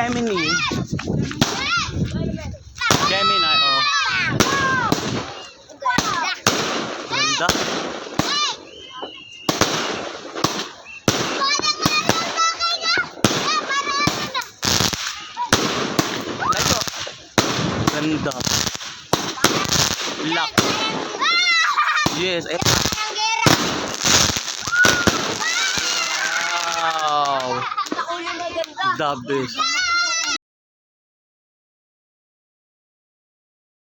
Gemini. Gemini, oh. Ganda. Ganda. Lock. Yes, ay. Wow. The best.